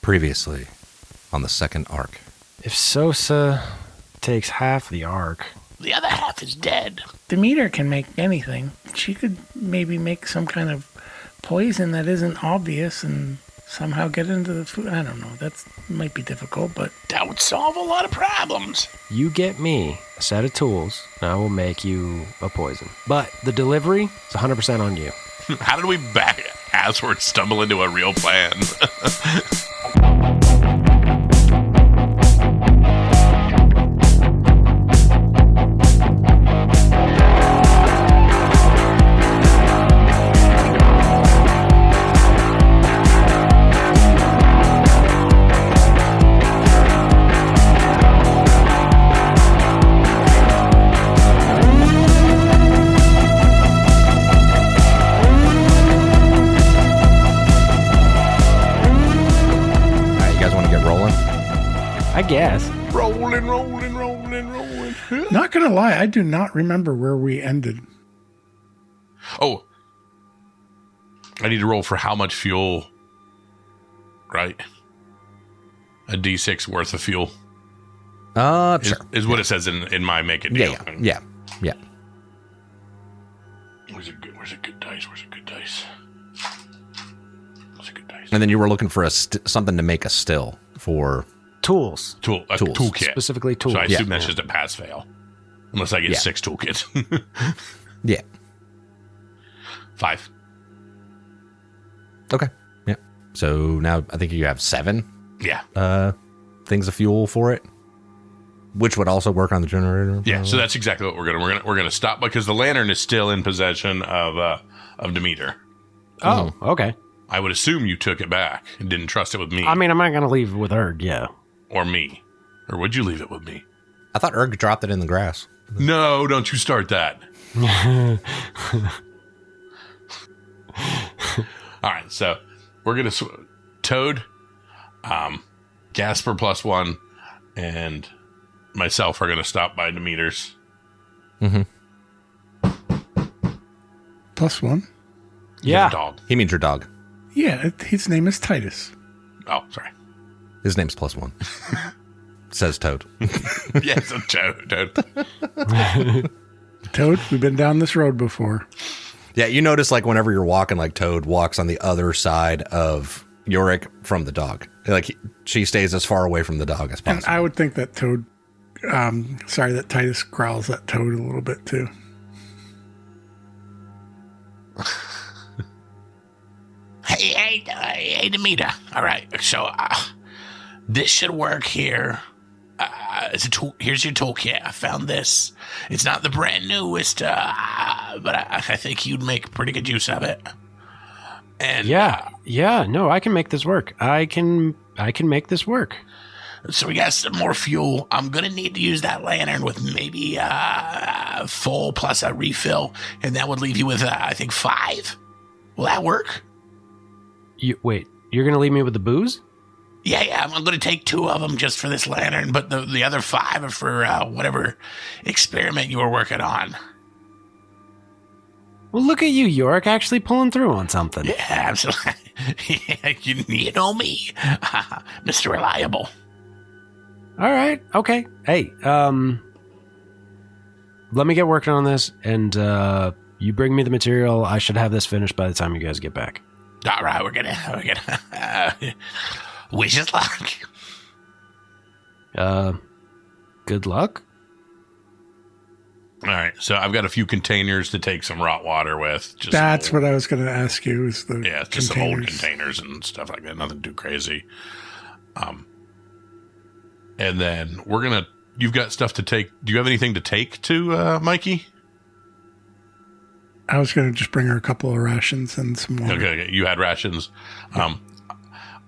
Previously on the second arc. If Sosa takes half the arc, the other half is dead. Demeter can make anything. She could maybe make some kind of poison that isn't obvious and somehow get into the food. I don't know. That might be difficult, but that would solve a lot of problems. You get me a set of tools, and I will make you a poison. But the delivery is 100% on you. How did we assword stumble into a real plan? I guess. Rolling. Not gonna lie, I do not remember where we ended. Oh. I need to roll for how much fuel, right? A D6 worth of fuel. Sure. Is what it says in my make it deal. Yeah. Where's a good dice? And then you were looking for something to make a still for... Tools. A toolkit. Specifically tools. So I assume that's just a pass-fail. Unless I get 6 toolkits. Yeah. 5. Okay. Yeah. So now I think you have 7 things of fuel for it, which would also work on the generator. Yeah, so that's exactly what we're gonna stop because the lantern is still in possession of Demeter. Oh, okay. I would assume you took it back and didn't trust it with me. I mean, I'm not gonna leave it with Erg, yeah. Or me. Or would you leave it with me? I thought Erg dropped it in the grass. No, don't you start that. All right, so we're going to... Toad, Gasper +1, and myself are going to stop by Demeter's. Mm-hmm. +1? Yeah. Dog. He means your dog. Yeah, his name is Titus. Oh, sorry. His name's +1. Says Toad. Yes, a Toad. Toad, we've been down this road before. Yeah, you notice like whenever you're walking, like Toad walks on the other side of Yorick from the dog. Like she stays as far away from the dog as possible. And I would think that Toad, that Titus growls at Toad a little bit too. Hey, Demeter. All right, so this should work here. Here's your toolkit. I found this. It's not the brand newest, but I think you'd make pretty good use of it. And no, I can make this work. I can make this work. So we got some more fuel. I'm gonna need to use that lantern with maybe full plus a refill, and that would leave you with I think 5. Will that work? Wait, you're gonna leave me with the booze? Yeah, I'm going to take 2 of them just for this lantern, but the other 5 are for whatever experiment you were working on. Well, look at you, Yorick, actually pulling through on something. Yeah, absolutely. You know me, Mr. Reliable. All right, okay. Hey, let me get working on this, and you bring me the material. I should have this finished by the time you guys get back. All right, we're gonna wish us luck. Good luck. All right, so I've got a few containers to take some rot water with. That's what I was going to ask you. Is the just some old containers and stuff like that. Nothing too crazy. And then you've got stuff to take. Do you have anything to take to Mikey? I was going to just bring her a couple of rations and some water. Okay. You had rations.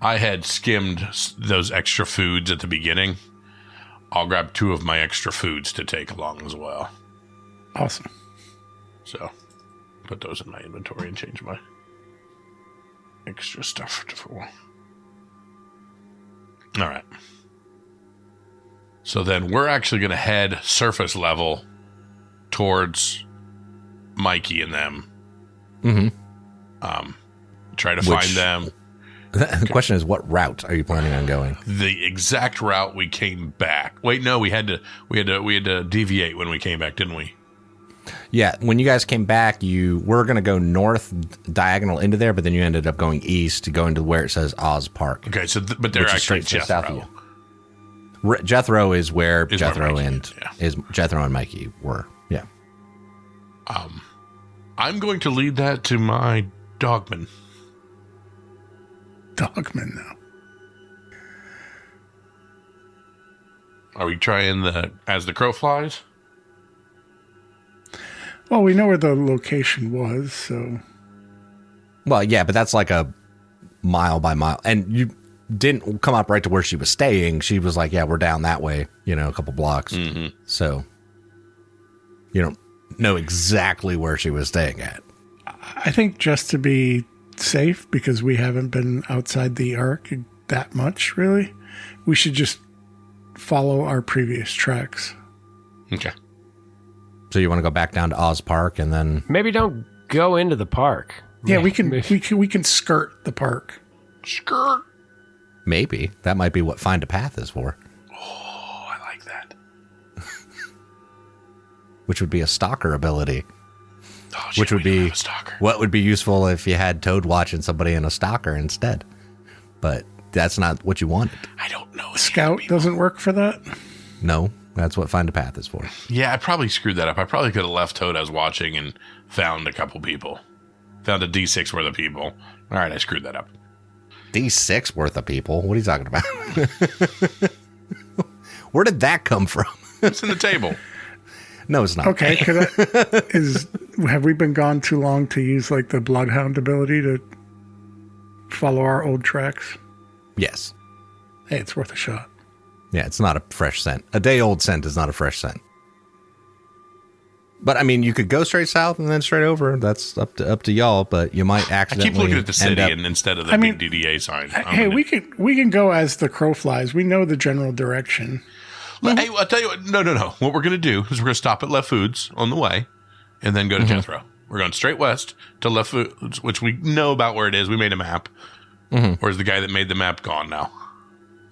I had skimmed those extra foods at the beginning. I'll grab 2 of my extra foods to take along as well. Awesome. So, put those in my inventory and change my extra stuff for. All right. So then we're actually going to head surface level towards Mikey and them. Mm-hmm. Try to find them. The question is, what route are you planning on going? The exact route we came back. Wait, no, we had to deviate when we came back, didn't we? Yeah, when you guys came back, you were going to go north diagonal into there, but then you ended up going east to go into where it says Oz Park. Okay, so but they're actually Jethro. Jethro is where Is Jethro where and Mikey, Jethro and Mikey were. Yeah. I'm going to lead that to my dogman. Dogman now. Are we trying as the crow flies? Well, we know where the location was, so. Well, yeah, but that's like a mile by mile. And you didn't come up right to where she was staying. She was like, yeah, we're down that way, a couple blocks. Mm-hmm. So you don't know exactly where she was staying at. I think just to be safe, because we haven't been outside the Ark that much, really, we should just follow our previous tracks. Okay. So you want to go back down to Oz Park and then Maybe don't go into the park. Yeah, we can skirt the park. Skirt. maybe that might be what Find a Path is for. Oh, I like that. Which would be a stalker ability. Oh, Which would be stalker. what would be useful if you had Toad watching somebody in a stalker instead. But that's not what you wanted. I don't know. Scout doesn't work for that? No, that's what Find a Path is for. Yeah, I probably screwed that up. I probably could have left Toad as watching and found a couple people. Found a D6 worth of people. All right, I screwed that up. D6 worth of people? What are you talking about? Where did that come from? It's in the table. No, it's not. Okay, have we been gone too long to use like the Bloodhound ability to follow our old tracks? Yes. Hey, it's worth a shot. Yeah, it's not a fresh scent. A day-old scent is not a fresh scent. But I mean, you could go straight south and then straight over. That's up to y'all. But you might accidentally. I keep looking at the city and instead of the big DDA sign. Hey, we can go as the crow flies. We know the general direction. Hey, I'll tell you what. No. What we're going to do is we're going to stop at Left Foods on the way, and then go to Jethro. We're going straight west to Left Foods, which we know about where it is. We made a map. Or is the guy that made the map gone now?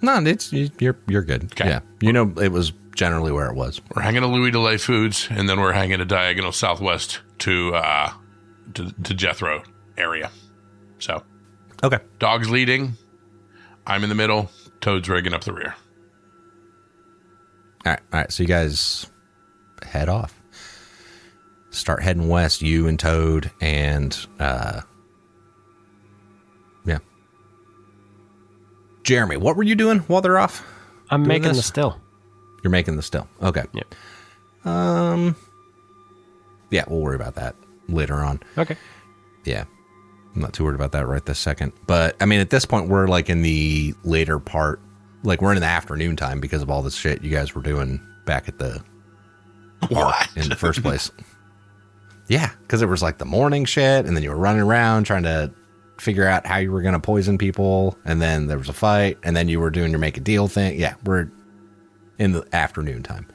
No, you're good. Okay. Yeah, you know it was generally where it was. We're hanging a Louis DeLay Foods, and then we're hanging a diagonal southwest to Jethro area. So, Okay. dog's leading. I'm in the middle. Toad's rigging up the rear. All right. So you guys head off. Start heading west. You and Toad and Jeremy. What were you doing while they're off? I'm making this? the still. You're making the still. Okay. Yep. Yeah, we'll worry about that later on. Okay. Yeah. I'm not too worried about that right this second. But I mean, at this point, we're like in the later part. Like we're in the afternoon time because of all this shit you guys were doing back at the What? in the first place. Yeah, because it was like the morning shit, and then you were running around trying to figure out how you were going to poison people, and then there was a fight, and then you were doing your make a deal thing. Yeah, we're in the afternoon time.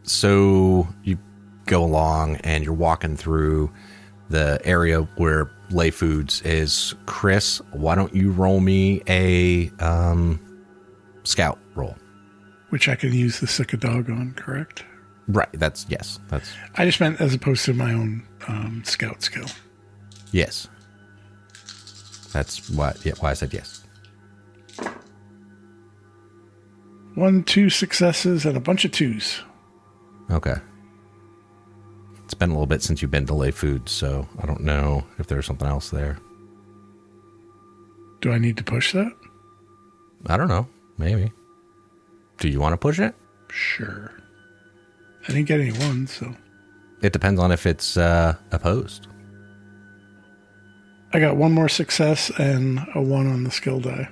So you go along and you're walking through the area where Lay Foods is. Chris, why don't you roll me a scout roll? Which I can use the sick a dog on, correct? Right. That's. I just meant as opposed to my own scout skill. Yes. That's why I said yes. 1, 2 successes and a bunch of 2s. Okay. It's been a little bit since you've been to Lay Foods, so I don't know if there's something else there. Do I need to push that? I don't know. Maybe. Do you want to push it? Sure. I didn't get any 1s, so. It depends on if it's opposed. I got 1 more success and a 1 on the skill die.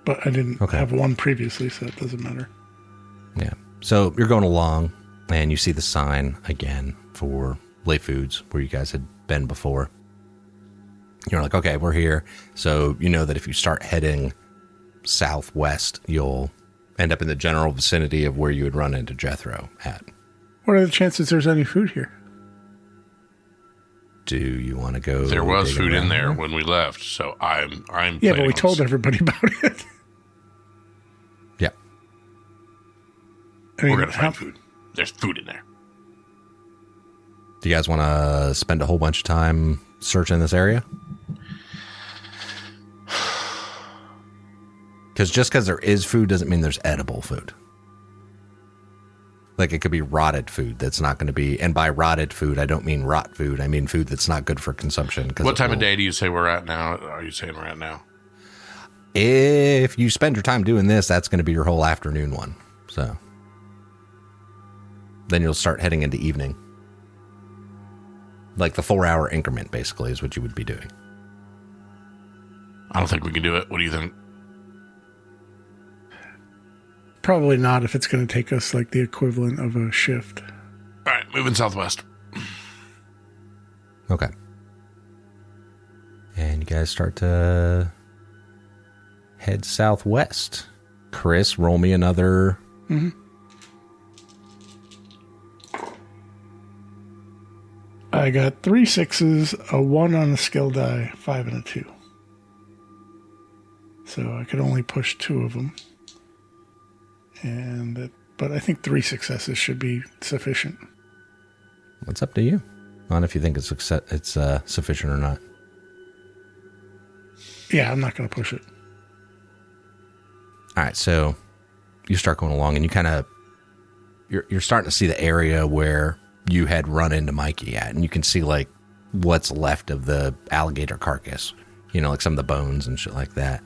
But I didn't have 1 previously, so it doesn't matter. Yeah. So you're going along, and you see the sign again for Lay Foods, where you guys had been before. You're like, okay, we're here. So you know that if you start heading southwest, you'll end up in the general vicinity of where you would run into Jethro at. What are the chances there's any food here? Do you want to go? There was digging food in around there when we left, so I'm. Yeah, but we told everybody about it. Yeah. I mean, We're gonna find food. There's food in there. Do you guys want to spend a whole bunch of time searching this area? Because just because there is food doesn't mean there's edible food. Like it could be rotted food that's not going to be, and by rotted food, I don't mean rot food. I mean food that's not good for consumption. What time of day do you say we're at now? Are you saying we're at now? If you spend your time doing this, that's going to be your whole afternoon one. So then you'll start heading into evening. Like the 4-hour increment, basically, is what you would be doing. I don't think we can do it. What do you think? Probably not if it's going to take us like the equivalent of a shift. All right, moving southwest. Okay. And you guys start to head southwest. Chris, roll me another. Mm-hmm. I got 3 6s, a 1 on the skill die, 5 and a 2. So I could only push 2 of them. But I think 3 successes should be sufficient. It's up to you on if you think it's sufficient or not. Yeah, I'm not going to push it. All right, so you start going along, and you kind of you're starting to see the area where you had run into Mikey at, and you can see like what's left of the alligator carcass. You know, like some of the bones and shit like that.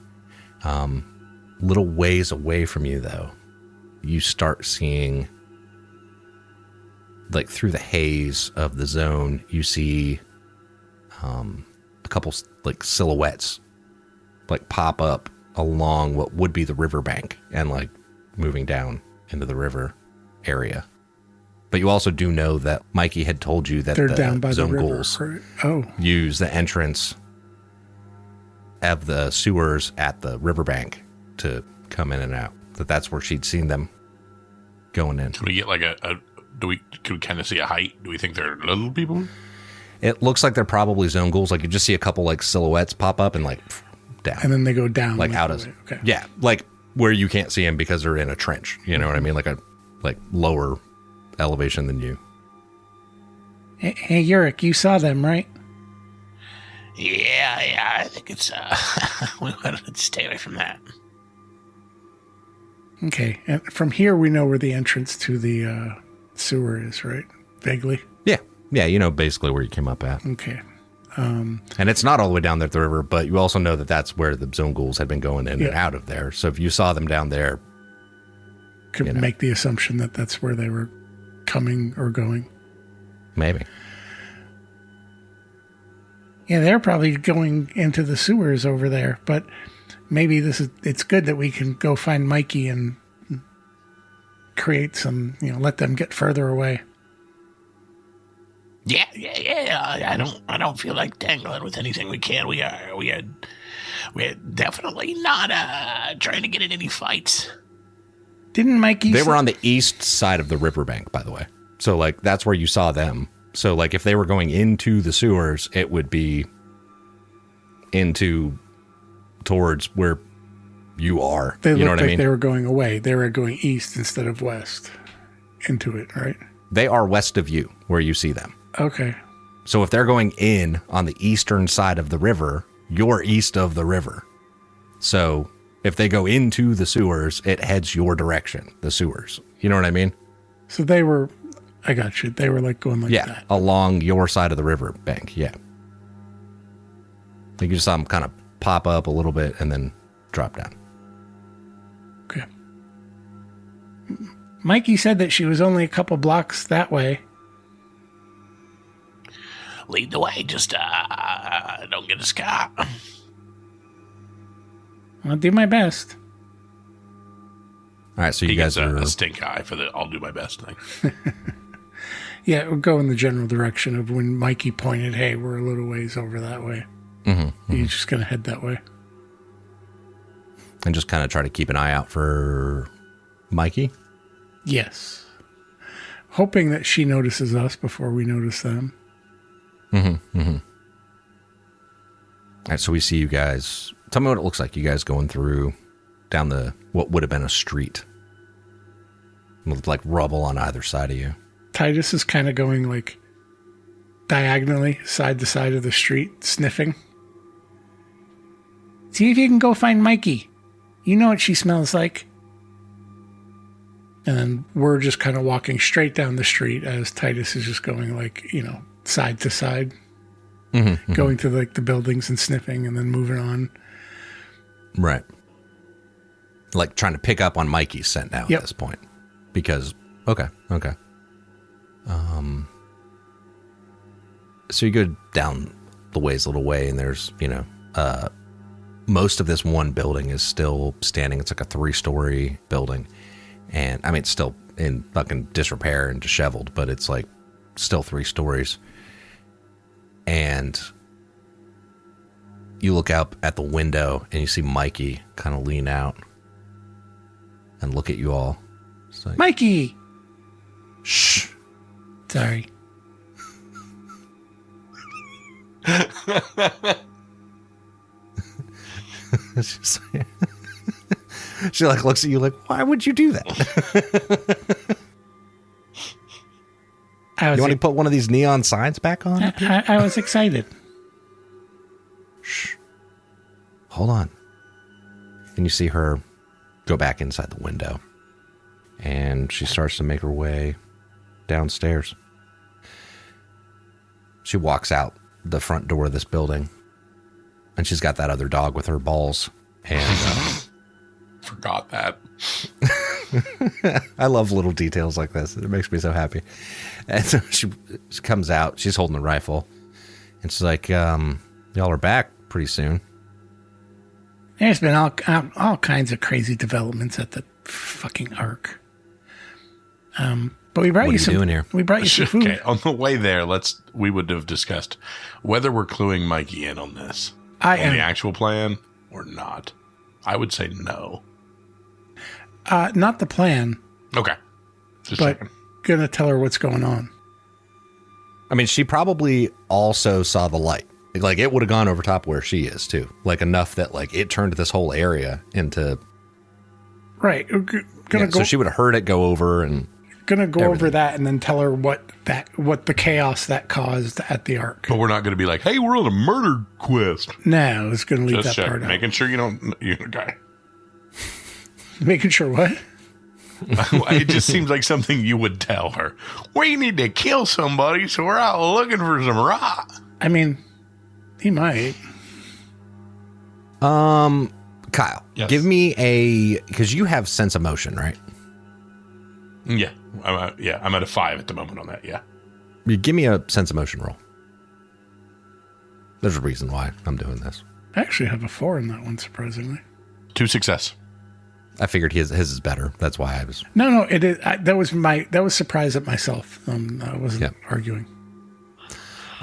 Little ways away from you, though, you start seeing, like through the haze of the zone, you see a couple like silhouettes like pop up along what would be the riverbank and like moving down into the river area. But you also do know that Mikey had told you that they're the down by zone the river, ghouls right? use the entrance of the sewers at the riverbank to come in and out. That's where she'd seen them going in. Can we get like can we kind of see a height? Do we think they're little people? It looks like they're probably zone ghouls. Like you just see a couple like silhouettes pop up and like down. And then they go down. Like out of, okay. Yeah, like where you can't see them because they're in a trench. You know what I mean? Like a lower elevation than you. Hey, Yurik, you saw them, right? Yeah, I think it's, we want to stay away from that. Okay, and from here we know where the entrance to the sewer is, right? Vaguely? Yeah, you know basically where you came up at. Okay. And it's not all the way down there at the river, but you also know that that's where the zone ghouls had been going in and out of there. So if you saw them down there... Could make the assumption that that's where they were coming or going. Maybe. Yeah, they're probably going into the sewers over there, but maybe it's good that we can go find Mikey and create some, let them get further away. Yeah. I don't feel like dangling with anything we can. We're definitely not trying to get in any fights. Didn't Mikey? They were on the east side of the riverbank, by the way. So like that's where you saw them. So like if they were going into the sewers, it would be towards where you are. They you know what looked I mean? They were going away. They were going east instead of west into it, right? They are west of you where you see them. Okay. So if they're going in on the eastern side of the river, you're east of the river. So if they go into the sewers, it heads your direction, the sewers. You know what I mean? So I got you. They were like going like that. Along your side of the river bank. Yeah. Like you just saw them kind of pop up a little bit and then drop down. Okay. Mikey said that she was only a couple blocks that way. Lead the way. Just don't get us caught. I'll do my best. All right, so you guys are a stink eye for the I'll do my best thing. Yeah, we'll go in the general direction of when Mikey pointed, hey, we're a little ways over that way. You're just going to head that way. And just kind of try to keep an eye out for Mikey? Yes. Hoping that she notices us before we notice them. All right, so we see you guys. Tell me what it looks like. You guys going through down what would have been a street with like rubble on either side of you. Titus is kind of going like diagonally side to side of the street, sniffing. See if you can go find Mikey. You know what she smells like. And then we're just kind of walking straight down the street as Titus is just going like, side to side, going to like the buildings and sniffing and then moving on. Right. Like trying to pick up on Mikey's scent now at this point. Because, okay. So you go down the ways a little way and there's, most of this one building is still standing. It's like a 3-story building. And I mean, it's still in fucking disrepair and disheveled, but it's like still 3 stories. And you look up at the window and you see Mikey kind of lean out and look at you all. It's like, Mikey! Shh. Sorry. She like looks at you like, why would you do that? You want to put one of these neon signs back on? I was excited. Shh. Hold on. And you see her go back inside the window. And she starts to make her way downstairs. She walks out the front door of this building. And she's got that other dog with her Ballz. And forgot that. I love little details like this. It makes me so happy. And so she comes out. She's holding a rifle. And she's like, y'all are back pretty soon. There's been all kinds of crazy developments at the fucking Ark. But we brought What you are some. you doing here? We brought you some food. Okay, on the way there, we would have discussed whether we're cluing Mikey in on this. On the actual plan or not. I would say no. Not the plan. Okay. Just but checking. Gonna tell her what's going on. I mean, she probably also saw the light. Like, it would have gone over top where she is, too. Like, enough that, like, it turned this whole area into... Right. So she would have heard it go over and... Gonna go over that and then tell her what the chaos that caused at the Ark. But we're not going to be like, hey, we're on a murder quest. No, it's going to leave Just that part out. Making sure you don't... Okay. Making sure what? It just seems like something you would tell her. We need to kill somebody, so we're out looking for some rot. I mean, he might. Kyle, Yes. give me because you have sense of motion, right? Yeah. I'm at a 5 at the moment on that, yeah. You give me a sense of motion roll. There's a reason why I'm doing this. I actually have a 4 in that one, surprisingly. 2 success. I figured his is better. That's why I was... No, it is. That was surprise at myself. I wasn't arguing.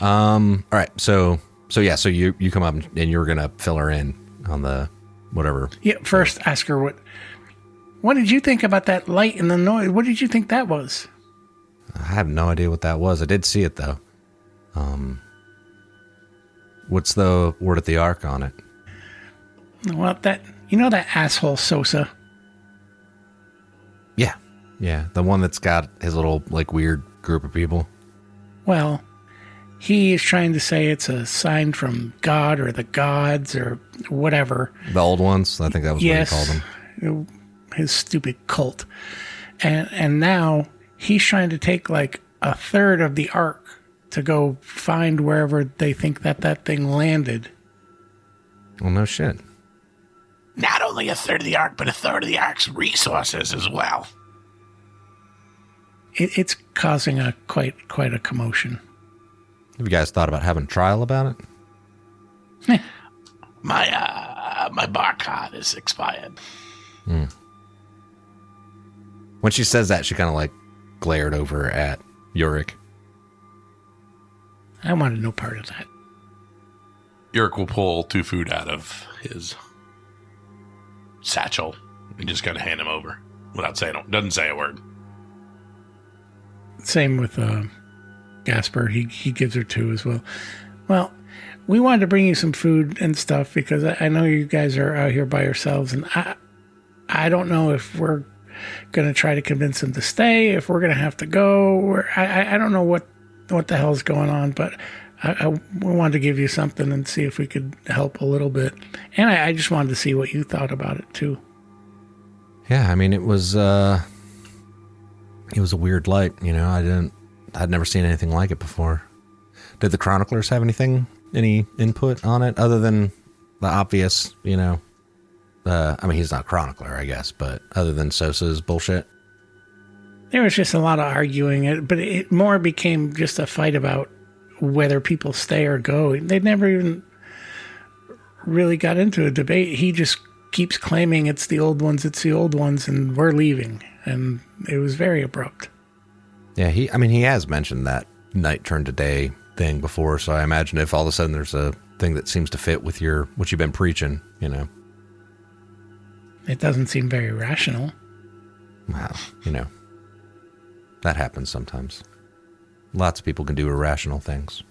All right. So you come up and you're going to fill her in on the whatever. Yeah. First, ask her what did you think about that light and the noise? What did you think that was? I have no idea what that was. I did see it though. What's the word at the Ark on it? Well, that asshole Sosa. Yeah. The one that's got his little like weird group of people. Well, he is trying to say it's a sign from God or the gods or whatever. The old ones. I think that was what he called them. His stupid cult. And now he's trying to take like a third of the Ark to go find wherever they think that thing landed. Well, no shit. Not only a third of the Ark, but a third of the Ark's resources as well. It's causing quite a commotion. Have you guys thought about having a trial about it? My bar card is expired. When she says that, she kind of like glared over at Yurik. I wanted no part of that. Yurik will pull 2 food out of his satchel and just kind of hand him over without saying, doesn't say a word. Same with Gasper. He gives her 2 as well. Well, we wanted to bring you some food and stuff because I know you guys are out here by yourselves, and I don't know if we're going to try to convince him to stay, if we're going to have to go. Or I don't know what the hell's going on, but we wanted to give you something and see if we could help a little bit. And I just wanted to see what you thought about it too. Yeah, I mean, it was a weird light, you know. I'd never seen anything like it before. Did the chroniclers have any input on it other than the obvious, you know? I mean, he's not a chronicler, I guess, but other than Sosa's bullshit. There was just a lot of arguing, but it more became just a fight about whether people stay or go. They never even really got into a debate. He just keeps claiming it's the old ones, and we're leaving. And it was very abrupt. Yeah, he has mentioned that night turned to day thing before, so I imagine if all of a sudden there's a thing that seems to fit with what you've been preaching, you know. It doesn't seem very rational. Well, you know, that happens sometimes. Lots of people can do irrational things.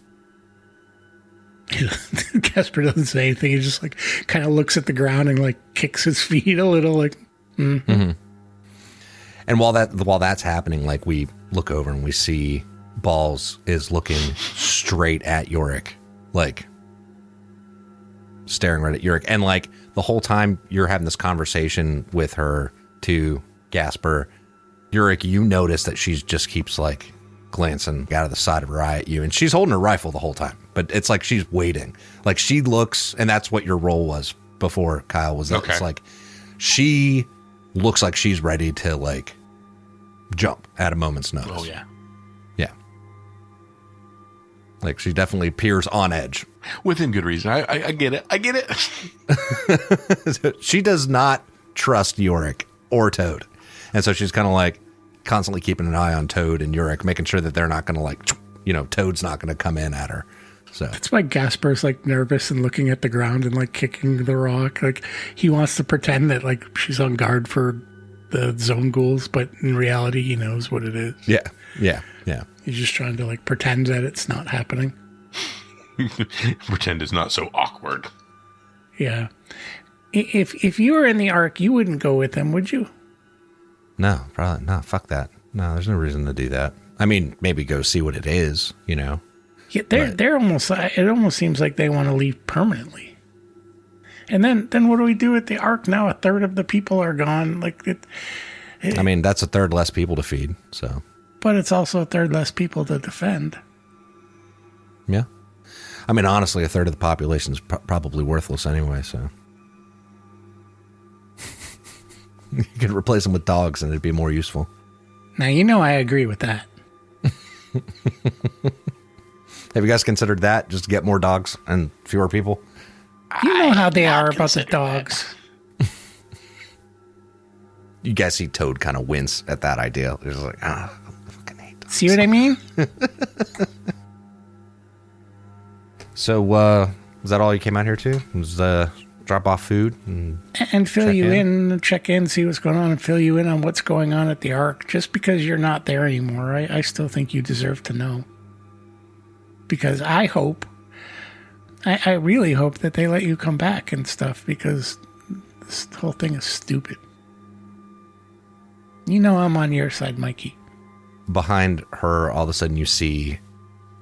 Casper doesn't say anything. He just like kind of looks at the ground and like kicks his feet a little, like. Mm-hmm. Mm-hmm. And while that's happening, like we look over and we see Ballz is looking straight at Yorick, like staring right at Yorick, and like the whole time you're having this conversation with her to Gasper, Yorick, you notice that she just keeps like glancing out of the side of her eye at you, and she's holding her rifle the whole time, but it's like she's waiting. Like she looks, and that's what your role was before, Kyle, was that it's like she looks like she's ready to like jump at a moment's notice. Oh yeah. Yeah. Like she definitely appears on edge. Within good reason. I get it. She does not trust Yorick or Toad. And so she's kind of like constantly keeping an eye on Toad and Yorick, making sure that they're not going to like, you know, Toad's not going to come in at her. So that's why Gasper's like nervous and looking at the ground and like kicking the rock. Like he wants to pretend that like she's on guard for the zone ghouls, but in reality he knows what it is. Yeah. He's just trying to like pretend that it's not happening. Pretend it's not so awkward. Yeah. If you were in the Ark, you wouldn't go with them, would you? No, probably not. Fuck that. No, there's no reason to do that. I mean, maybe go see what it is, you know. Yeah, they're almost. It almost seems like they want to leave permanently. And then what do we do with the Ark now? A third of the people are gone. Like I mean, that's a third less people to feed. So, but it's also a third less people to defend. Yeah, I mean, honestly, a third of the population is probably worthless anyway. So, you could replace them with dogs, and it'd be more useful. Now you know I agree with that. Have you guys considered that? Just to get more dogs and fewer people? You know how they are about the dogs. You guys see Toad kind of wince at that idea. He's like, I fucking hate dogs. See what I mean? So, was that all you came out here to? Was drop off food? And fill you in, check in, see what's going on, and fill you in on what's going on at the Ark. Just because you're not there anymore, I still think you deserve to know. Because I really hope that they let you come back and stuff, because this whole thing is stupid. You know I'm on your side, Mikey. Behind her, all of a sudden you see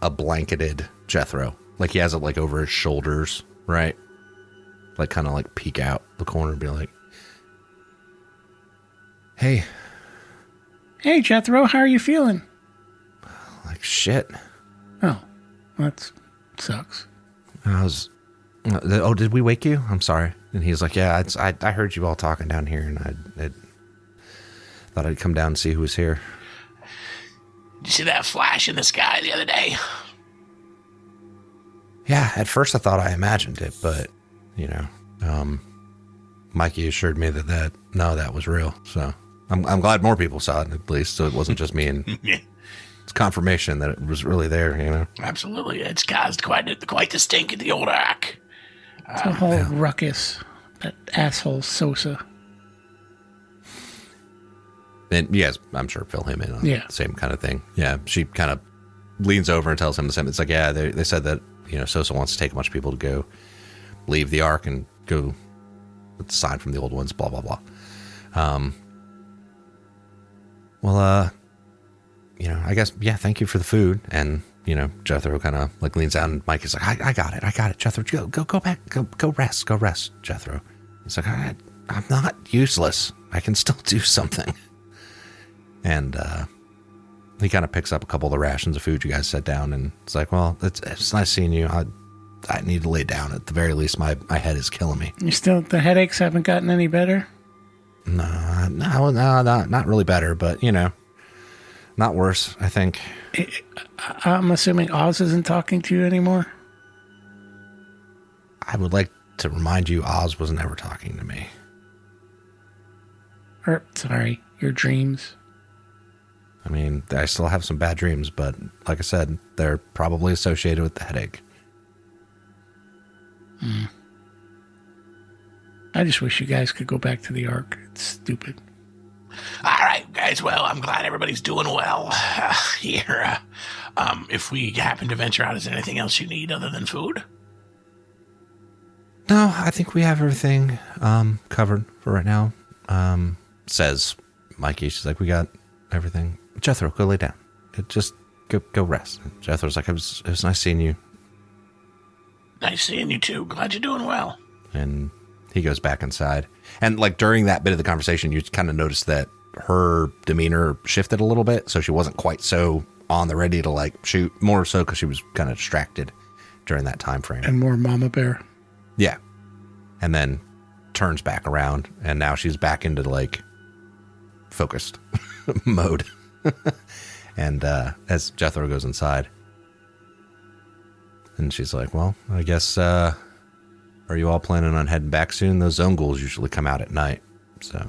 a blanketed Jethro. Like he has it like over his shoulders, right? Like kind of like peek out the corner and be like, Hey, Jethro, how are you feeling? Like shit. Oh, that sucks. Did we wake you? I'm sorry. And he's like, yeah, I heard you all talking down here, and I thought I'd come down and see who was here. Did you see that flash in the sky the other day? Yeah, at first I thought I imagined it, but, you know, Mikey assured me that was real. So I'm glad more people saw it, at least, so it wasn't just me. And Yeah. It's confirmation that it was really there, you know? Absolutely. It's caused quite the stink in the old Ark. It's a whole ruckus. That asshole Sosa. And yes, I'm sure fill him in on the same kind of thing. Yeah, she kind of leans over and tells him the same. It's like, yeah, they said that, Sosa wants to take a bunch of people to go leave the Ark and go with the sign from the old ones, blah, blah, blah. I guess, yeah, thank you for the food. And, Jethro kind of like leans down and Mike is like, I got it. Jethro, go back, go rest, Jethro. He's like, I'm not useless. I can still do something. And, he kind of picks up a couple of the rations of food you guys set down, and it's like, well, it's nice seeing you. I need to lay down. At the very least, my head is killing me. The headaches haven't gotten any better? No, not really better, but, not worse, I think. I'm assuming Oz isn't talking to you anymore? I would like to remind you Oz was never talking to me. Sorry, your dreams. I mean, I still have some bad dreams, but like I said, they're probably associated with the headache. I just wish you guys could go back to the Ark. It's stupid. All right, guys. Well, I'm glad everybody's doing well here. If we happen to venture out, is there anything else you need other than food? No, I think we have everything covered for right now. Says Mikey. She's like, we got everything. Jethro, go lay down. Just go rest. And Jethro's like, it was nice seeing you. Nice seeing you too. Glad you're doing well. And he goes back inside. And like during that bit of the conversation, you kind of noticed that her demeanor shifted a little bit. So she wasn't quite so on the ready to like shoot, more so because she was kind of distracted during that time frame. And more mama bear. Yeah. And then turns back around, and now she's back into like focused mode. And as Jethro goes inside, and she's like, well, I guess, are you all planning on heading back soon? Those zone ghouls usually come out at night. So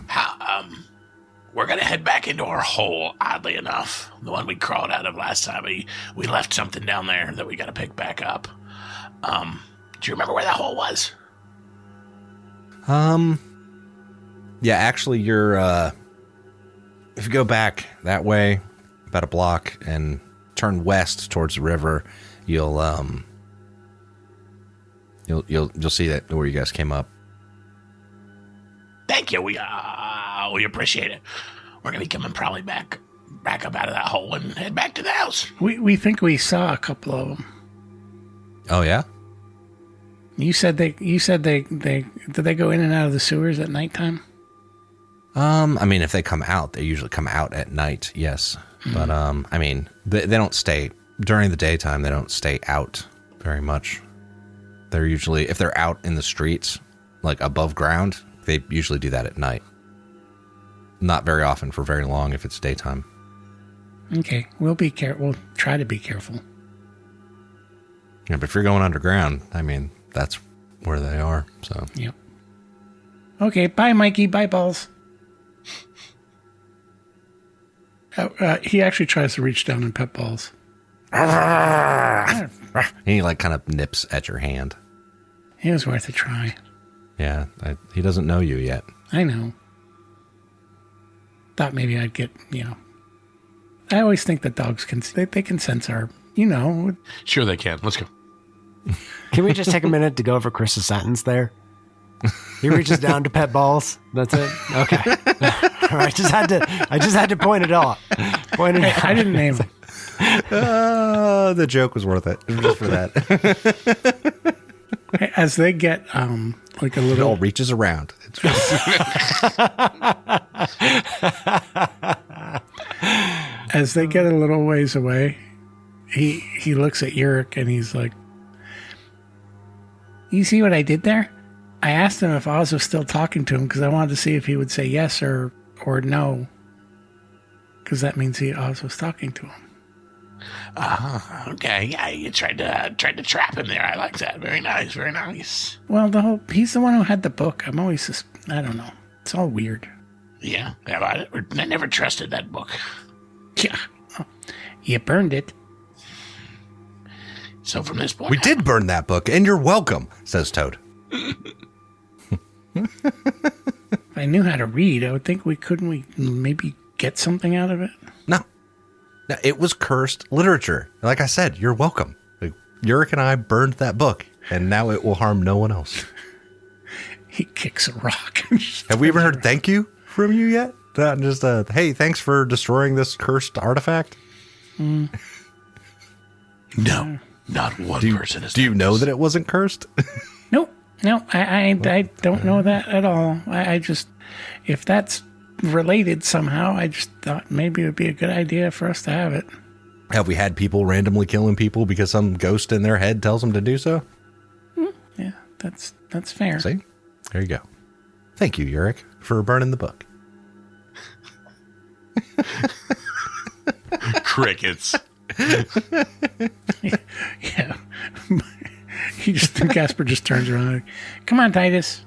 we're going to head back into our hole, oddly enough. The one we crawled out of last time. We left something down there that we got to pick back up. Do you remember where that hole was? Yeah, actually, you're, if you go back that way, about a block, and turn west towards the river, you'll see that where you guys came up. Thank you. We appreciate it. We're gonna be coming probably back up out of that hole and head back to the house. We think we saw a couple of them. Oh yeah. You said they did they go in and out of the sewers at nighttime? I mean, if they come out, they usually come out at night. Yes, but I mean, they don't stay during the daytime. They don't stay out very much. They're usually, if they're out in the streets, like above ground, they usually do that at night. Not very often for very long if it's daytime. Okay, we'll try to be careful. Yeah, but if you're going underground, I mean, that's where they are. So. Yep. Okay, bye, Mikey. Bye, Ballz. He actually tries to reach down and pet Ballz. He like kind of nips at your hand. It was worth a try. Yeah, he doesn't know you yet. I know. Thought maybe I'd get, I always think that dogs can sense our, Sure they can. Let's go. Can we just take a minute to go over Chris's sentence there? He reaches down to pet Ballz. That's it. Okay. All right. I just had to point it out. I didn't name him. The joke was worth it just for that. As they get like a little, it all reaches around. It's as they get a little ways away, he looks at Yurik and he's like, "You see what I did there? I asked him if Oz was still talking to him because I wanted to see if he would say yes or no, because that means Oz was talking to him." Okay. Yeah, you tried to trap him there. I like that. Very nice. Very nice. Well, he's the one who had the book. I'm always I don't know. It's all weird. Yeah. I never trusted that book. Yeah. You burned it. So from this point, we did burn that book, and you're welcome, says Toad. If I knew how to read, I would think couldn't we maybe get something out of it? No. Now, it was cursed literature. Like I said, you're welcome. Like, Yurik and I burned that book, and now it will harm no one else. He kicks a rock. Have we ever heard thank you from you yet? Not just hey, thanks for destroying this cursed artifact? No, not one person is. Do you know that it wasn't cursed? Nope. No, I don't know that at all. I just, if that's related somehow, I just thought maybe it would be a good idea for us to have it. Have we had people randomly killing people because some ghost in their head tells them to do so? Yeah, that's fair. See? There you go. Thank you, Yurik, for burning the book. Crickets. Yeah. Casper just turns around like, come on, Titus.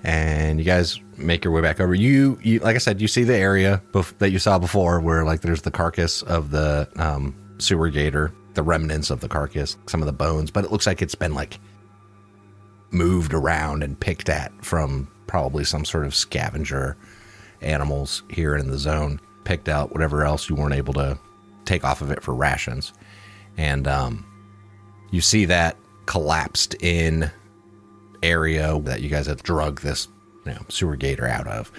And you guys make your way back over. You like I said, you see the area that you saw before where like there's the carcass of the sewer gator, the remnants of the carcass, some of the bones, but it looks like it's been like moved around and picked at from probably some sort of scavenger animals here in the zone, picked out whatever else you weren't able to take off of it for rations. And you see that collapsed in area that you guys had drug this sewer gator out of.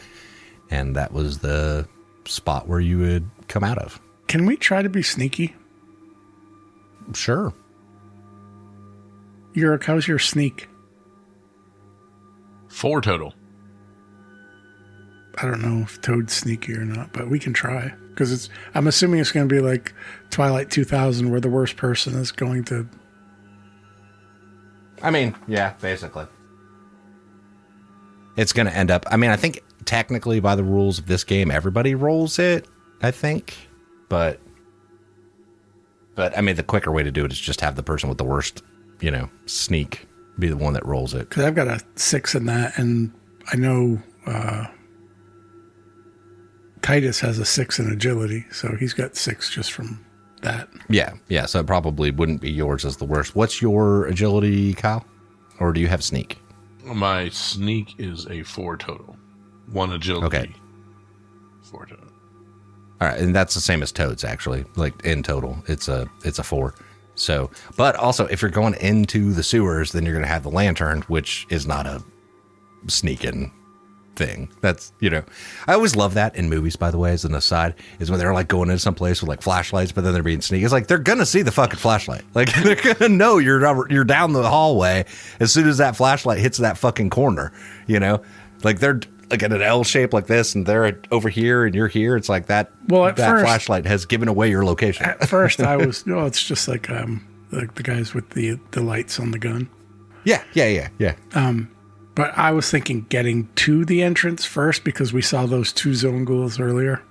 And that was the spot where you would come out of. Can we try to be sneaky? Sure. Yurik, how's your sneak? 4 total. I don't know if Toad's sneaky or not, but we can try. Because I'm assuming it's going to be like Twilight 2000 where the worst person is going to... I mean, yeah, basically. It's going to end up... I mean, I think technically by the rules of this game, everybody rolls it, I think. But I mean, the quicker way to do it is just have the person with the worst, sneak be the one that rolls it. Because I've got a 6 in that, and I know Titus has a 6 in agility, so he's got 6 just from that. Yeah, so it probably wouldn't be yours as the worst. What's your agility, Kyle? Or do you have sneak? My sneak is a 4 total. 1 agility. Okay. 4 total. All right, and that's the same as Toad's, actually. Like, in total, it's a 4. So, but also, if you're going into the sewers, then you're going to have the lantern, which is not a sneaking thing. That's, I always love that in movies, by the way, as an aside, is when they're like going into some place with like flashlights, but then they're being sneaky. It's like, they're going to see the fucking flashlight. Like, they're going to know you're down the hallway as soon as that flashlight hits that fucking corner, Like, they're like in an L shape like this, and they're over here and you're here. It's like that. Well, that first, flashlight has given away your location. At first, I was, it's just like the guys with the lights on the gun. Yeah. But I was thinking getting to the entrance first because we saw those 2 zone ghouls earlier.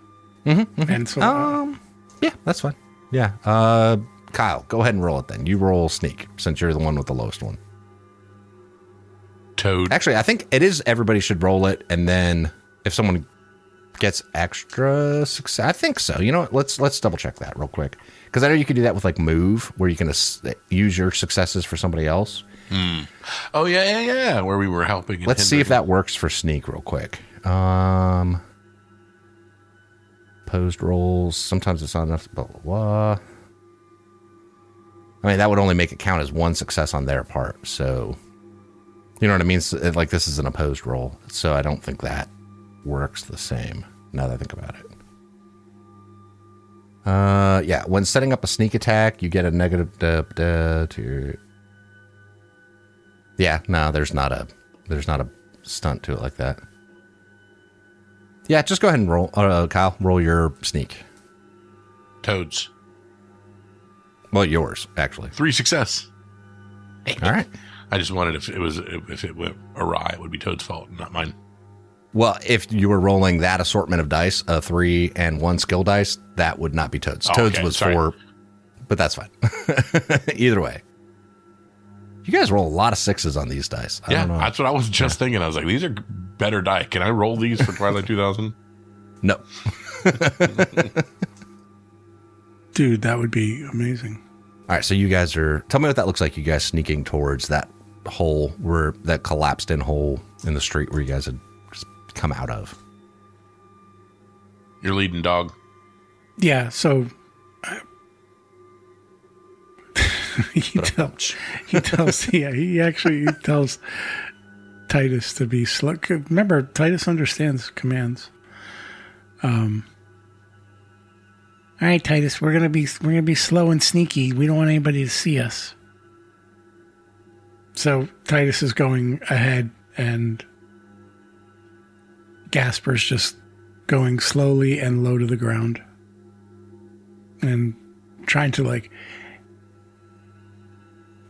Mm-hmm. And so, yeah, that's fine. Yeah. Kyle, go ahead and roll it then. You roll sneak since you're the one with the lowest one. Toad. Actually, I think it is everybody should roll it, and then if someone gets extra success, I think so. You know what? Let's double check that real quick, because I know you can do that with like move, where you can use your successes for somebody else. Oh yeah. Where we were helping. Let's see if that works for sneak real quick. Opposed rolls. Sometimes it's not enough. Blah blah blah. I mean, that would only make it count as 1 success on their part. So. You know what I mean? So, like, this is an opposed roll, so I don't think that works the same, now that I think about it. Yeah, when setting up a sneak attack, you get a negative to your... Yeah, no, there's not a stunt to it like that. Yeah, just go ahead and roll. Kyle, roll your sneak. Toads. Well, yours, actually. 3 success. All right. I just wanted if it went awry, it would be Toad's fault, not mine. Well, if you were rolling that assortment of dice, a 3 and 1 skill dice, that would not be Toad's. Toad's was 4, but that's fine. Either way. You guys roll a lot of 6s on these dice. I don't know. That's what I was just thinking. I was like, these are better die. Can I roll these for Twilight 2000? No. Dude, that would be amazing. All right, so you guys tell me what that looks like, you guys sneaking towards that hole, that collapsed in hole in the street where you guys had just come out of. You're leading dog. Yeah, so he tells Titus to be slow. Remember, Titus understands commands. All right, Titus, we're gonna be slow and sneaky. We don't want anybody to see us. So Titus is going ahead, and Gasper's just going slowly and low to the ground, and trying to like,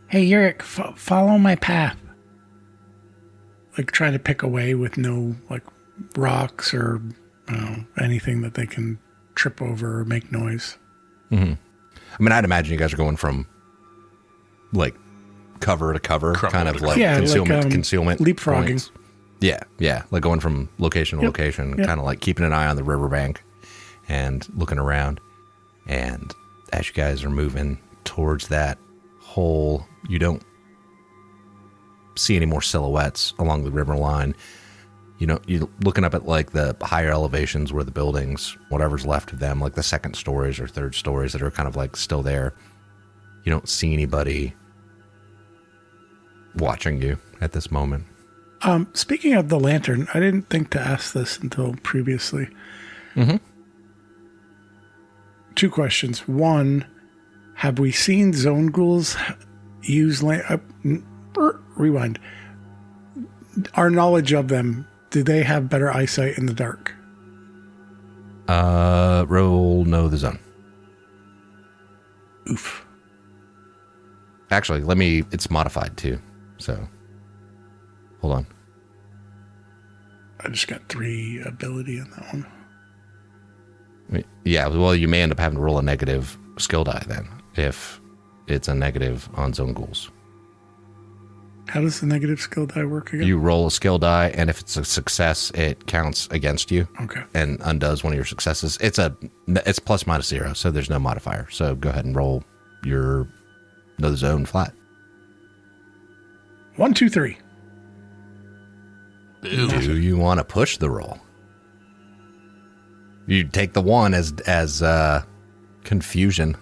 hey, Yurik, follow my path. Like trying to pick away with no like rocks or anything that they can trip over or make noise. Mm-hmm. I mean, I'd imagine you guys are going from like cover to cover, kind of like concealment to concealment. Leapfrogging. Points. Yeah. Like going from location to location, kind of like keeping an eye on the riverbank and looking around. And as you guys are moving towards that hole, you don't see any more silhouettes along the river line. You know, you're looking up at like the higher elevations where the buildings, whatever's left of them, like the second stories or third stories that are kind of like still there. You don't see anybody watching you at this moment. Speaking of the lantern, I didn't think to ask this until previously. Mm-hmm. 2 questions. 1, have we seen zone ghouls use rewind? Our knowledge of them, do they have better eyesight in the dark? Roll know the zone. Oof. Actually, it's modified too. So, hold on. I just got 3 ability in that one. Yeah, well, you may end up having to roll a negative skill die then, if it's a negative on zone ghouls. How does the negative skill die work again? You roll a skill die, and if it's a success, it counts against you. Okay. And undoes one of your successes. It's plus minus 0, so there's no modifier. So go ahead and roll your know the zone flat. 1, 2, 3. Do you want to push the roll? You take the 1 as confusion,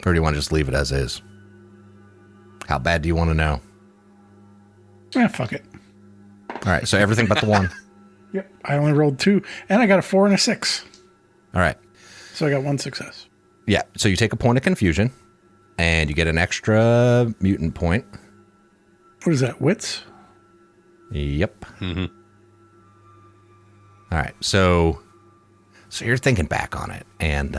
or do you want to just leave it as is? How bad do you want to know? Fuck it. All right, so everything but the 1. Yep, I only rolled 2, and I got a 4 and a 6. All right. So I got 1 success. Yeah, so you take a point of confusion, and you get an extra mutant point. What is that, wits? Yep. Mm-hmm. All right, so you're thinking back on it, and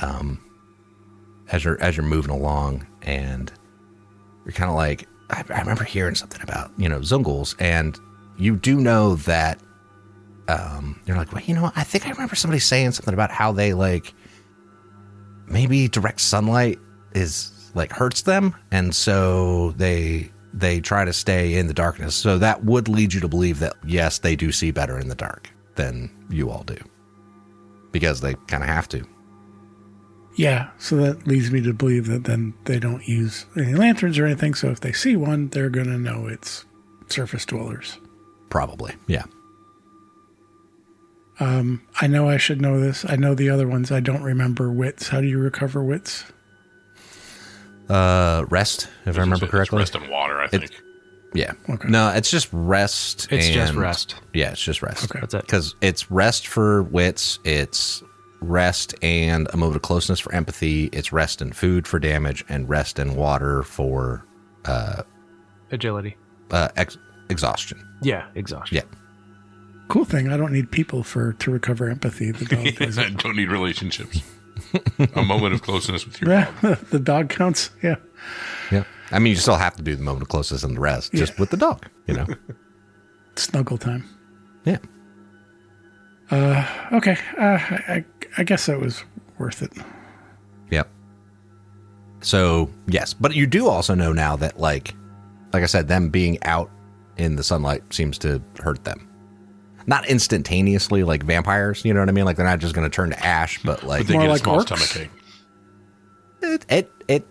as you're moving along, and you're kind of like, I remember hearing something about zone ghouls, and you do know that you're like, well, I think I remember somebody saying something about how they like maybe direct sunlight is like hurts them, and so they try to stay in the darkness. So that would lead you to believe that yes, they do see better in the dark than you all do, because they kind of have to. Yeah, so that leads me to believe that then they don't use any lanterns or anything, so if they see one, they're going to know it's surface dwellers. Probably, yeah. I know I should know this. I know the other ones. I don't remember wits. How do you recover wits? Rest, if I remember correctly. It's rest and water, I think. Yeah. Okay. No, it's just rest. It's just rest. Yeah, it's just rest. Okay. That's it. Because it's rest for wits, it's rest and a moment of closeness for empathy, it's rest and food for damage, and rest and water for agility. Exhaustion. Yeah, exhaustion. Yeah. Cool thing, I don't need people to recover empathy. The dog does I it. don't need relationships. A moment of closeness with your Yeah, dog. the dog counts. Yeah. Yeah. I mean, you still have to do the moment of closeness and the rest, just with the dog, Snuggle time. Yeah. Okay. I guess that was worth it. Yep. So, yes. But you do also know now that, like I said, them being out in the sunlight seems to hurt them. Not instantaneously like vampires, you know what I mean? Like, they're not just going to turn to ash, but like... But they More get like a small orcs? stomachache. It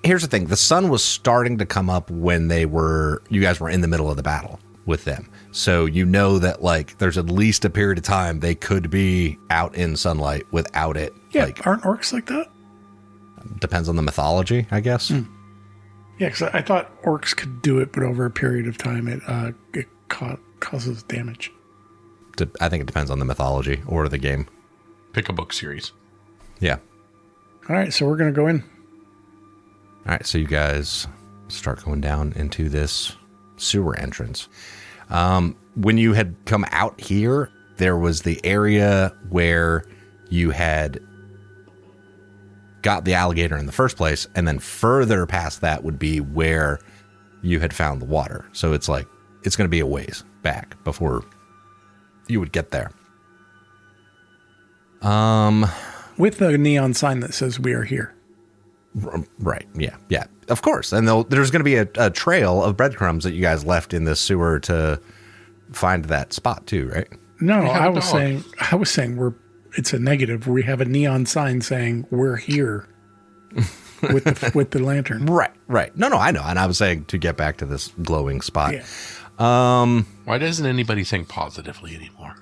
Here's the thing. The sun was starting to come up when you guys were in the middle of the battle with them. So you know that like there's at least a period of time they could be out in sunlight without it. Yeah, like, aren't orcs like that? depends on the mythology, I guess. Yeah, because I thought orcs could do it, but over a period of time it causes damage. I think it depends on the mythology or the game. Pick a book series. Yeah. All right, so we're going to go in. All right, so you guys start going down into this sewer entrance. When you had come out here, there was the area where you had got the alligator in the first place, and then further past that would be where you had found the water. So it's like, it's going to be a ways back before you would get there. With the neon sign that says we are here. Right. Yeah. Of course. And there's going to be a trail of breadcrumbs that you guys left in this sewer to find that spot too, right? No, I was saying it's a negative. We have a neon sign saying we're here with the lantern. Right. No, I know. And I was saying to get back to this glowing spot. Yeah. Why doesn't anybody think positively anymore?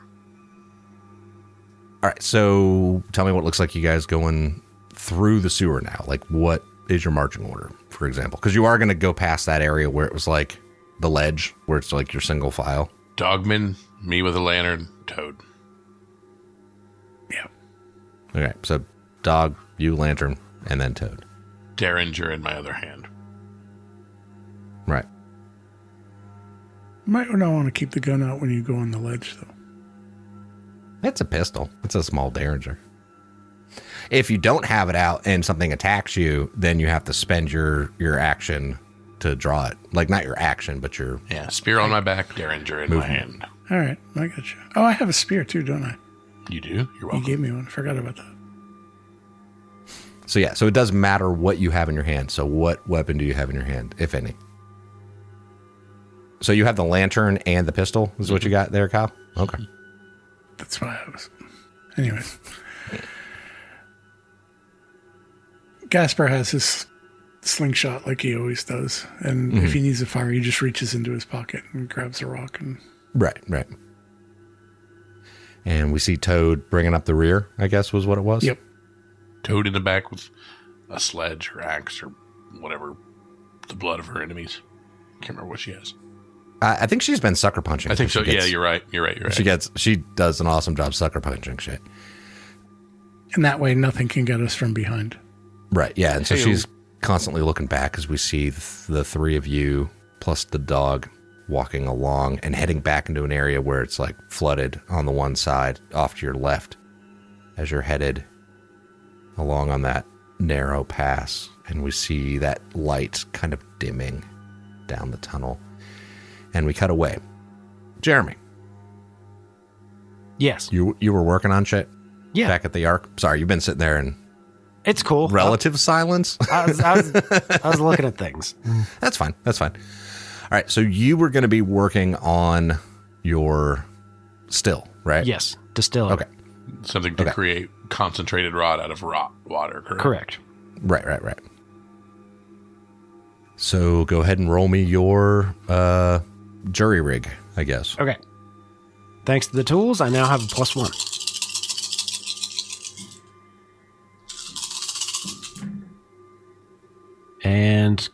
All right. So tell me what it looks like you guys going through the sewer now. Like, what is your marching order, for example? Because you are going to go past that area where it was like the ledge, where it's like your single file. Dogman, me with a lantern, Toad. Yeah. Okay. So Dog, you, lantern, and then Toad. Derringer in my other hand. Right. Might not want to keep the gun out when you go on the ledge, though. It's a pistol. It's a small Derringer. If you don't have it out and something attacks you, then you have to spend your action to draw it. Like, not your action, but your... Yeah, spear on my back, Derringer in my hand. All right, I got you. Oh, I have a spear too, don't I? You do? You're welcome. You gave me one. I forgot about that. So yeah, so it doesn't matter what you have in your hand. So what weapon do you have in your hand, if any? So you have the lantern and the pistol is what you got there, Kyle? Okay. That's why I was... Anyways. Gasper has his slingshot like he always does. And if he needs a fire, he just reaches into his pocket and grabs a rock. And Right. And we see Toad bringing up the rear, I guess was what it was? Yep. Toad in the back with a sledge or axe or whatever, the blood of her enemies. Can't remember what she has. I think she's been sucker punching. I think so. Yeah, you're right. She does an awesome job sucker punching shit. And that way nothing can get us from behind. Right, yeah. And so she's constantly looking back as we see the three of you plus the dog walking along and heading back into an area where it's like flooded on the one side off to your left as you're headed along on that narrow pass. And we see that light kind of dimming down the tunnel. And we cut away. Jeremy. Yes. You were working on shit? Yeah. Back at the Ark? Sorry, you've been sitting there in It's cool. relative silence? I was looking at things. That's fine. All right, so you were going to be working on your still, right? Yes. Distiller. Okay. Something to create concentrated rod out of water. Correct. Right. So go ahead and roll me your jury rig, I guess. Okay. Thanks to the tools, I now have a +1. And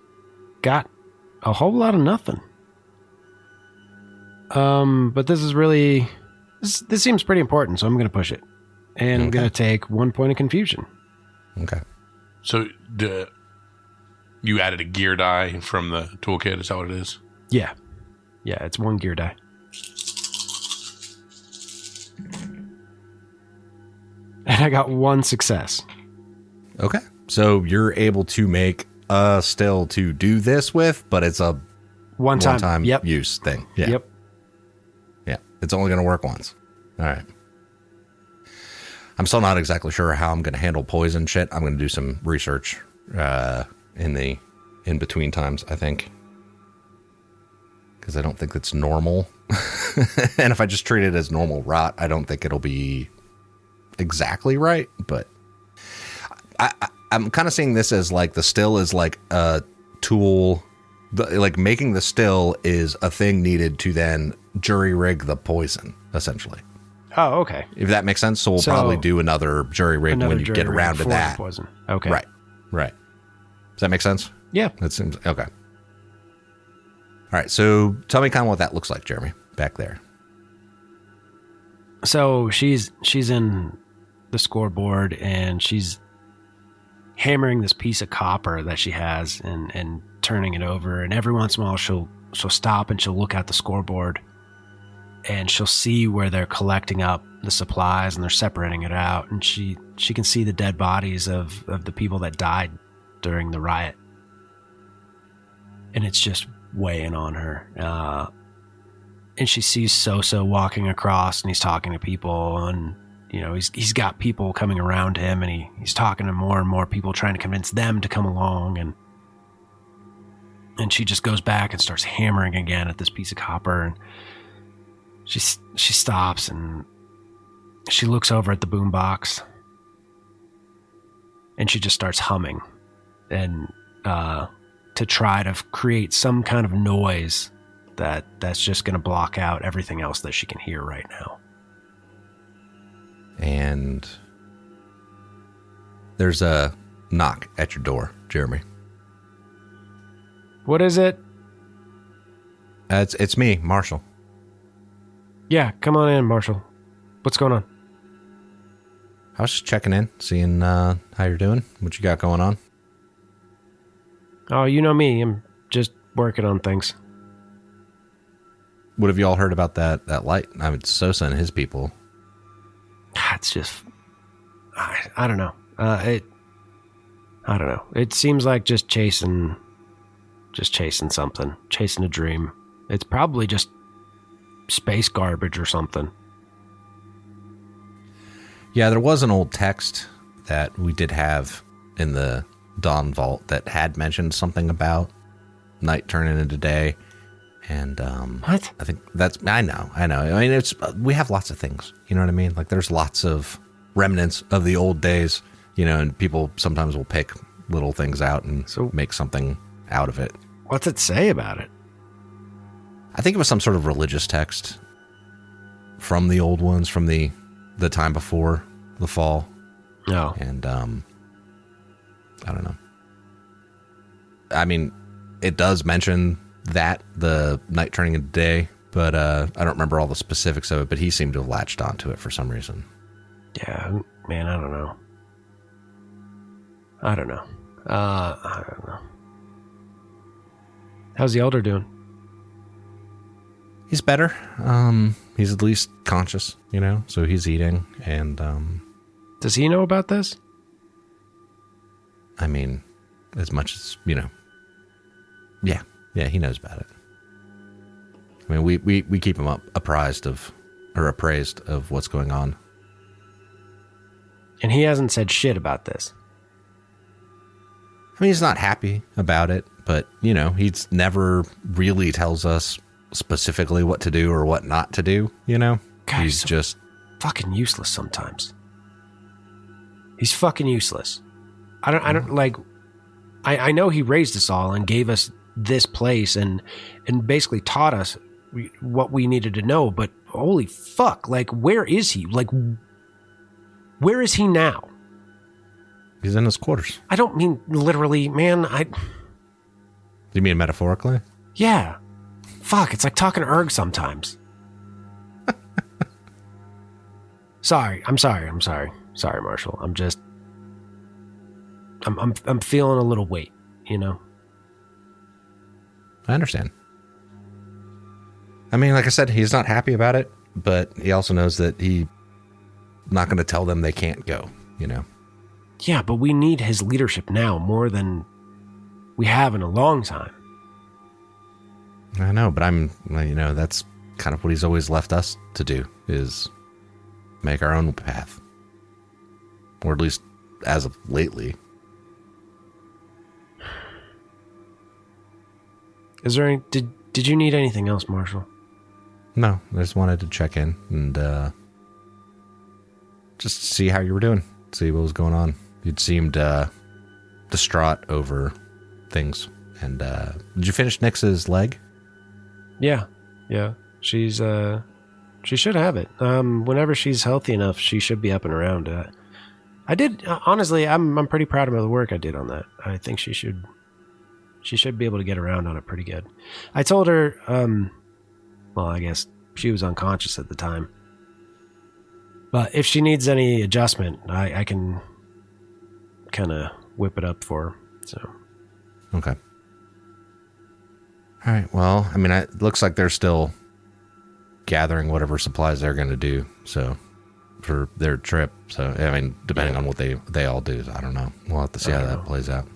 got a whole lot of nothing. But this is really... This seems pretty important, so I'm going to push it. And I'm going to take 1 point of confusion. Okay. So you added a gear die from the toolkit, is that what it is? Yeah, it's 1 gear die. And I got 1 success. Okay. So you're able to make a still to do this with, but it's a one-time use thing. Yeah. Yep. Yeah. It's only going to work once. All right. I'm still not exactly sure how I'm going to handle poison shit. I'm going to do some research in between times, I think. Because I don't think that's normal. And if I just treat it as normal rot, I don't think it'll be exactly right. But I'm kind of seeing this as like the still is like a tool like making the still is a thing needed to then jury rig the poison, essentially. Oh, okay. If that makes sense. So we'll probably do another jury rig when you get around to that. Poison. Okay. Right. Does that make sense? Yeah. That seems okay. All right. So tell me kind of what that looks like, Jeremy, back there. So she's in the scoreboard and she's hammering this piece of copper that she has and turning it over. And every once in a while she'll stop and she'll look at the scoreboard and she'll see where they're collecting up the supplies and they're separating it out. And she can see the dead bodies of the people that died during the riot. And it's just weighing on her. And she sees Sosa walking across and he's talking to people and, you know, he's got people coming around him and he's talking to more and more people trying to convince them to come along. And she just goes back and starts hammering again at this piece of copper. And she stops and she looks over at the boombox and she just starts humming and to try to create some kind of noise that's just going to block out everything else that she can hear right now. And there's a knock at your door, Jeremy. What is it? It's me, Marshall. Yeah, come on in, Marshall. What's going on? I was just checking in, seeing how you're doing, what you got going on. Oh, you know me. I'm just working on things. What have you all heard about that light? I mean, Sosa and his people. It's just, I don't know. I don't know. It seems like just chasing something, chasing a dream. It's probably just space garbage or something. Yeah, there was an old text that we did have in the Dawn Vault that had mentioned something about night turning into day. And what? I think I know. I mean, we have lots of things. You know what I mean? Like there's lots of remnants of the old days, you know, and people sometimes will pick little things out and make something out of it. What's it say about it? I think it was some sort of religious text from the old ones, from the time before the fall. No. And I don't know. I mean, it does mention that, the night turning into day, but I don't remember all the specifics of it, but he seemed to have latched onto it for some reason. Yeah, man, I don't know. I don't know. How's the elder doing? He's better. He's at least conscious, you know, so he's eating, and does he know about this? I mean, as much as, you know. Yeah, he knows about it. I mean, we keep him appraised of what's going on. And he hasn't said shit about this. I mean, he's not happy about it, but, you know, he's never really tells us specifically what to do or what not to do, you know? God, he's so just fucking useless sometimes. He's fucking useless. I don't like, I know he raised us all and gave us this place and basically taught us what we needed to know, but holy fuck, like, where is he? Like, where is he now? He's in his quarters. I don't mean literally, man. You mean metaphorically? Yeah. Fuck, it's like talking to Erg sometimes. I'm sorry, Marshall. I'm feeling a little weight, you know? I understand. I mean, like I said, he's not happy about it, but he also knows that he's not going to tell them they can't go, you know? Yeah, but we need his leadership now more than we have in a long time. I know, but that's kind of what he's always left us to do, is make our own path. Or at least as of lately. Is there did you need anything else, Marshall? No, I just wanted to check in and just see how you were doing, see what was going on. You'd seemed distraught over things And did you finish Nyx's leg? Yeah. She should have it. Whenever she's healthy enough, she should be up and around. I did honestly. I'm pretty proud of the work I did on that. I think she should be able to get around on it pretty good. I told her. Well, I guess she was unconscious at the time. But if she needs any adjustment, I can kind of whip it up for her. So. Okay. All right. Well, I mean, it looks like they're still gathering whatever supplies they're going to do. So for their trip. So, I mean, depending on what they all do, I don't know. We'll have to see how that plays out. All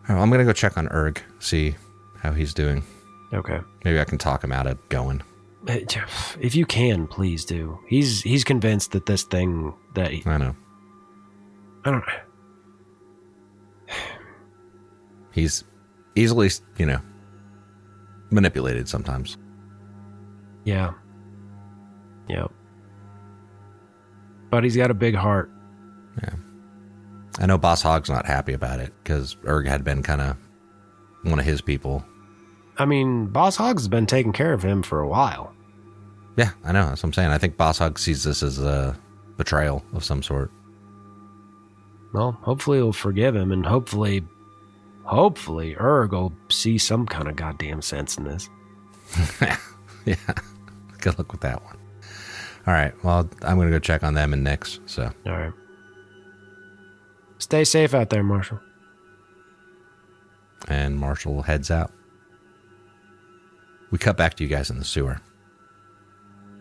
right, well, I'm going to go check on Erg, see how he's doing. Okay. Maybe I can talk him out of going. If you can, please do. He's convinced that this thing that I know. I don't know. He's easily, manipulated sometimes. Yeah. Yep. But he's got a big heart. Yeah. I know Boss Hogg's not happy about it because Erg had been kind of one of his people. I mean, Boss Hogg's been taking care of him for a while. Yeah, I know. That's what I'm saying. I think Boss Hogg sees this as a betrayal of some sort. Well, hopefully he'll forgive him, and hopefully Erg will see some kind of goddamn sense in this. Yeah. Good luck with that one. All right. Well, I'm going to go check on them and Nyx. So. All right. Stay safe out there, Marshall. And Marshall heads out. We cut back to you guys in the sewer.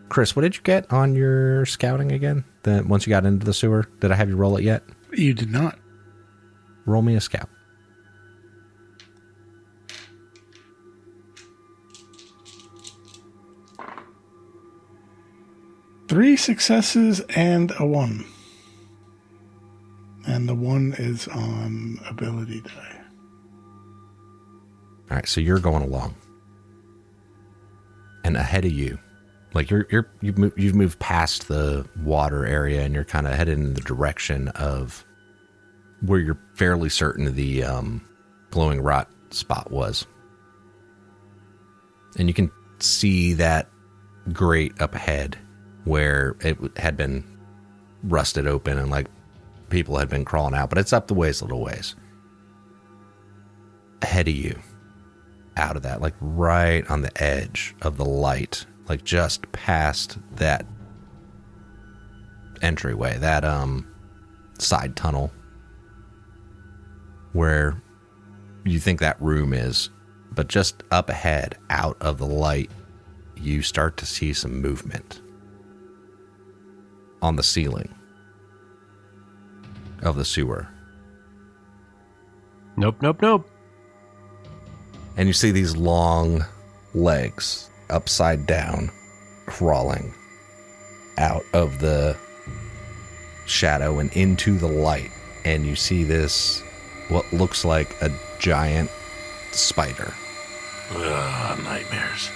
Chris, what did you get on your scouting again? Once you got into the sewer, did I have you roll it yet? You did not. Roll me a scout. Three successes and a 1. And the 1 is on ability die. All right, so you're going along. And ahead of you, like you've moved past the water area and you're kind of headed in the direction of where you're fairly certain the glowing rot spot was. And you can see that grate up ahead where it had been rusted open and like people had been crawling out, but it's up the ways, little ways. Ahead of you, out of that, like right on the edge of the light, like just past that entryway, that side tunnel where you think that room is, but just up ahead, out of the light, you start to see some movement on the ceiling of the sewer. Nope. And you see these long legs upside down crawling out of the shadow and into the light. And you see this, what looks like a giant spider. Ugh, nightmares.